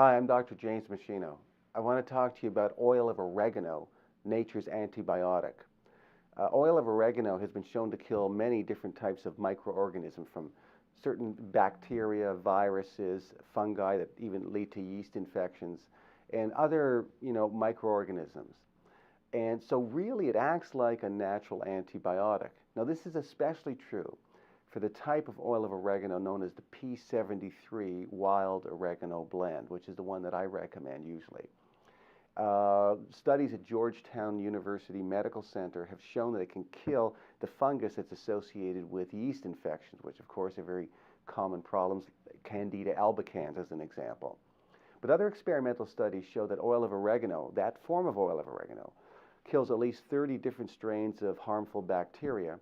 Hi, I'm Dr. James Meschino. I want to talk to you about oil of oregano, nature's antibiotic. Oil of oregano has been shown to kill many different types of microorganisms, from certain bacteria, viruses, fungi that even lead to yeast infections, and other, microorganisms. And so really it acts like a natural antibiotic. Now this is especially true for the type of oil of oregano known as the P73 wild oregano blend, which is the one that I recommend usually. Studies at Georgetown University Medical Center have shown that it can kill the fungus that's associated with yeast infections, which of course are very common problems, Candida albicans as an example. But other experimental studies show that oil of oregano, that form of oil of oregano, kills at least 30 different strains of harmful bacteria,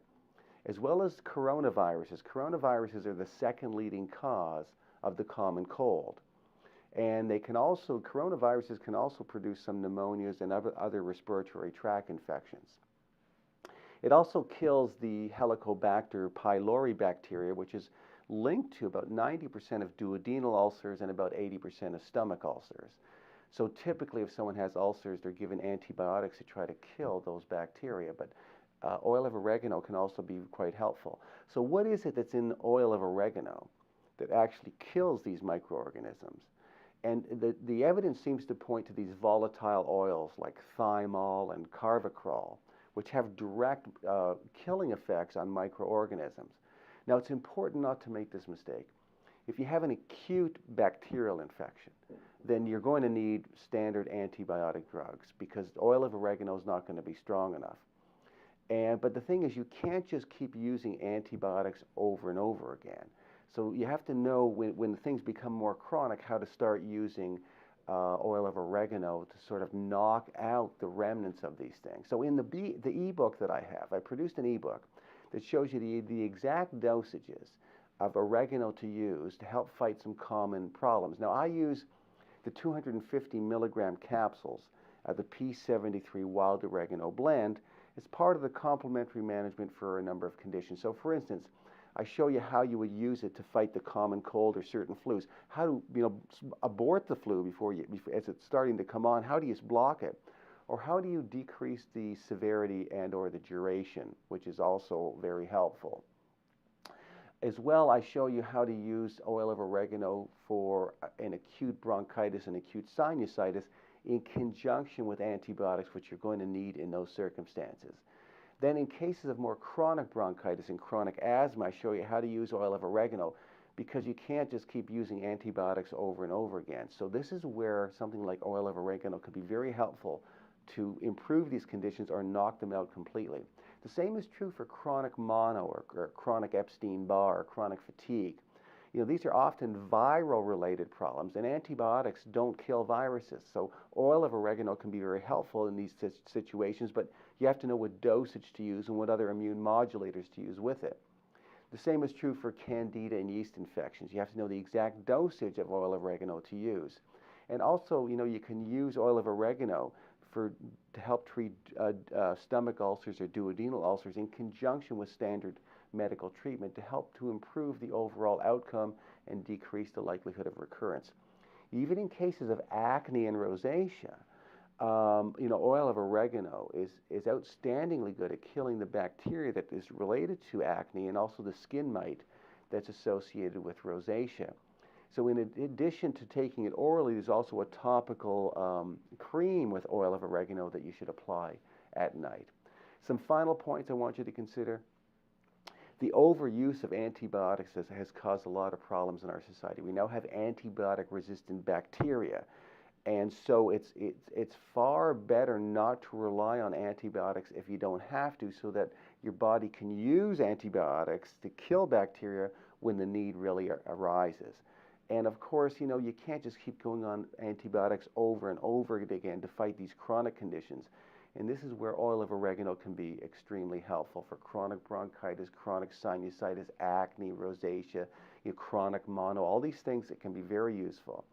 as well as coronaviruses. Coronaviruses are the second leading cause of the common cold. And coronaviruses can also produce some pneumonias and other respiratory tract infections. It also kills the Helicobacter pylori bacteria, which is linked to about 90% of duodenal ulcers and about 80% of stomach ulcers. So typically if someone has ulcers, they're given antibiotics to try to kill those bacteria, but oil of oregano can also be quite helpful. So what is it that's in oil of oregano that actually kills these microorganisms? And the evidence seems to point to these volatile oils like thymol and carvacrol, which have direct killing effects on microorganisms. Now it's important not to make this mistake. If you have an acute bacterial infection, then you're going to need standard antibiotic drugs because oil of oregano is not going to be strong enough. But the thing is, you can't just keep using antibiotics over and over again. So you have to know when things become more chronic how to start using oil of oregano to sort of knock out the remnants of these things. So in the ebook that I have, I produced an ebook that shows you the exact dosages of oregano to use to help fight some common problems. Now I use the 250 milligram capsules of the P73 wild oregano blend as part of the complementary management for a number of conditions. So for instance, I show you how you would use it to fight the common cold or certain flus. How to abort the flu as it's starting to come on. How do you block it? Or how do you decrease the severity and or the duration, which is also very helpful. As well, I show you how to use oil of oregano for an acute bronchitis and acute sinusitis in conjunction with antibiotics, which you're going to need in those circumstances. Then in cases of more chronic bronchitis and chronic asthma, I show you how to use oil of oregano because you can't just keep using antibiotics over and over again. So this is where something like oil of oregano could be very helpful to improve these conditions or knock them out completely. The same is true for chronic mono or chronic Epstein-Barr or chronic fatigue. These are often viral-related problems, and antibiotics don't kill viruses. So oil of oregano can be very helpful in these situations, but you have to know what dosage to use and what other immune modulators to use with it. The same is true for candida and yeast infections. You have to know the exact dosage of oil of oregano to use. And also, you can use oil of oregano to help treat stomach ulcers or duodenal ulcers in conjunction with standard medical treatment to help to improve the overall outcome and decrease the likelihood of recurrence. Even in cases of acne and rosacea, oil of oregano is outstandingly good at killing the bacteria that is related to acne and also the skin mite that's associated with rosacea. So in addition to taking it orally, there's also a topical cream with oil of oregano that you should apply at night. Some final points I want you to consider. The overuse of antibiotics has caused a lot of problems in our society. We now have antibiotic-resistant bacteria. And so it's far better not to rely on antibiotics if you don't have to, so that your body can use antibiotics to kill bacteria when the need really arises. And of course, you can't just keep going on antibiotics over and over again to fight these chronic conditions. And this is where oil of oregano can be extremely helpful for chronic bronchitis, chronic sinusitis, acne, rosacea, chronic mono, all these things that can be very useful.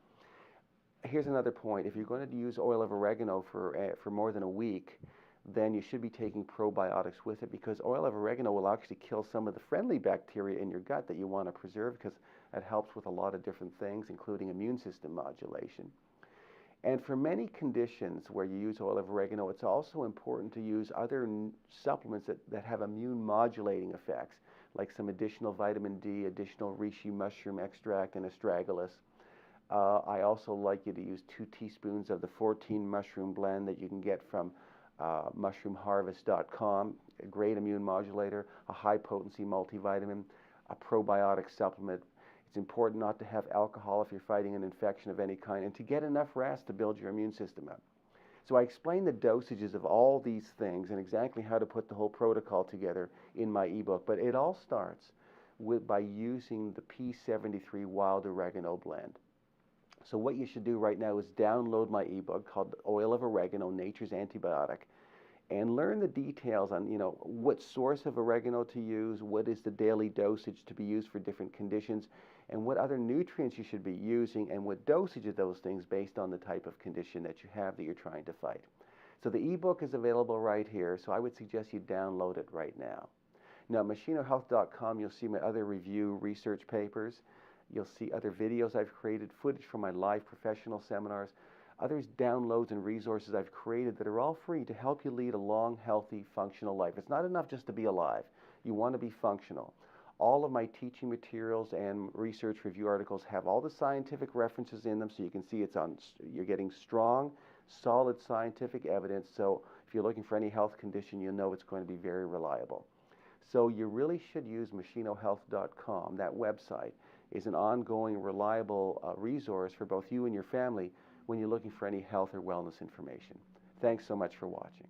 Here's another point. If you're going to use oil of oregano for more than a week, then you should be taking probiotics with it, because oil of oregano will actually kill some of the friendly bacteria in your gut that you want to preserve, because it helps with a lot of different things, including immune system modulation. And for many conditions where you use oil of oregano, it's also important to use other supplements that have immune modulating effects, like some additional vitamin D, additional reishi mushroom extract, and astragalus. I also like you to use 2 teaspoons of the 14 mushroom blend that you can get from mushroomharvest.com, a great immune modulator, a high potency multivitamin, a probiotic supplement. It's important not to have alcohol if you're fighting an infection of any kind, and to get enough rest to build your immune system up. So I explain the dosages of all these things and exactly how to put the whole protocol together in my ebook, but it all starts by using the P73 wild oregano blend. So what you should do right now is download my ebook called Oil of Oregano, Nature's Antibiotic, and learn the details on, what source of oregano to use, what is the daily dosage to be used for different conditions, and what other nutrients you should be using, and what dosage of those things based on the type of condition that you have that you're trying to fight. So the ebook is available right here, so I would suggest you download it right now. Now, at meschinohealth.com, you'll see my other review research papers. You'll see other videos I've created, footage from my live professional seminars, others downloads and resources I've created that are all free to help you lead a long, healthy, functional life. It's not enough just to be alive. You want to be functional. All of my teaching materials and research review articles have all the scientific references in them, so you can see you're getting strong, solid scientific evidence. So if you're looking for any health condition, you know it's going to be very reliable. So you really should use meschinohealth.com. That website is an ongoing, reliable resource for both you and your family when you're looking for any health or wellness information. Thanks so much for watching.